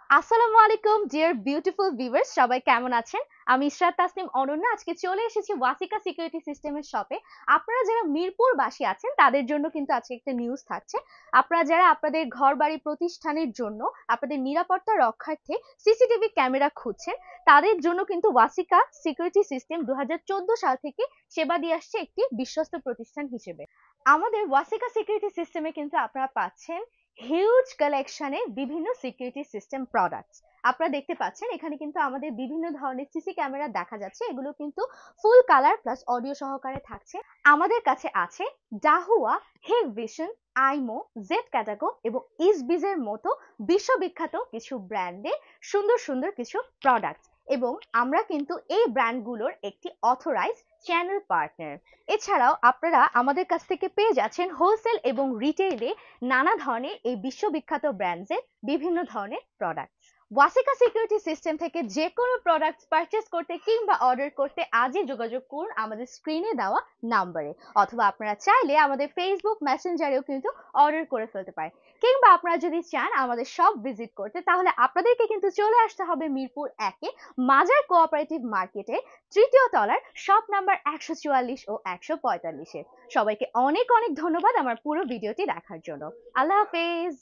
আসসালামু আলাইকুম deer beautiful viewers, সবাই কেমন আছেন? আমি ইশরাত তাসনিম অনন্যা আজকে চলে এসেছি ওয়াসিকা সিকিউরিটি সিস্টেমের শপে। আপনারা যারা মিরপুরবাসী আছেন তাদের জন্য কিন্তু আজকে একটা নিউজ থাকছে। আপনারা যারা আপনাদের ঘরবাড়ি প্রতিষ্ঠানের জন্য আপনাদের নিরাপত্তা রক্ষার্থে সিসিটিভি ক্যামেরা খুঁজছেন, তাদের জন্য কিন্তু ওয়াসিকা সিকিউরিটি সিস্টেম 2014 সাল থেকে সেবা দিয়ে আসছে একটি বিশ্বস্ত প্রতিষ্ঠান হিসেবে। আমাদের ওয়াসিকা সিকিউরিটি সিস্টেমে কিন্তু আপনারা পাচ্ছেন হিউজ কালেকশনে বিভিন্ন সিকিউরিটি সিস্টেম প্রোডাক্টস। আপনারা দেখতে পাচ্ছেন এখানে কিন্তু আমাদের বিভিন্ন ধরনের সিসি ক্যামেরা দেখা যাচ্ছে, এগুলো কিন্তু ফুল কালার প্লাস অডিও সহকারে থাকছে। আমাদের কাছে আছে ডাহুয়া, হিগভিশন, আইমো, জেড ক্যাটাগো এবং ইসবিজের মতো বিশ্ববিখ্যাত কিছু ব্র্যান্ডে সুন্দর সুন্দর কিছু প্রোডাক্টস, এবং আমরা কিন্তু এই ব্র্যান্ডগুলোর একটি অথরাইজ চ্যানেল পার্টনার। এছাড়াও আপনারা আমাদের কাছ থেকে পেয়ে যাচ্ছেন হোলসেল এবং রিটেইলে নানা ধরনের এই বিশ্ববিখ্যাত ব্র্যান্ডসের বিভিন্ন ধরনের প্রোডাক্ট। ওয়াসিকা সিকিউরিটি সিস্টেম থেকে যে কোনো প্রোডাক্টস পারচেজ করতে কিংবা অর্ডার করতে আজই যোগাযোগ করুন আমাদের স্ক্রিনে দেওয়া নাম্বারে, অথবা আপনারা চাইলে আমাদের ফেসবুক মেসেঞ্জারেও কিন্তু অর্ডার করে ফেলতে পারেন। কিংবা আপনারা যদি চান আমাদের শপ ভিজিট করতে, তাহলে আপনাদেরকে কিন্তু চলে আসতে হবে মিরপুর 1-এ মাজার কোঅপারেটিভ মার্কেটে তৃতীয় তলার শপ নাম্বার 144 ও 145-এ। সবাইকে অনেক অনেক ধন্যবাদ আমার পুরো ভিডিওটি দেখার জন্য। আল্লাহ হাফেজ।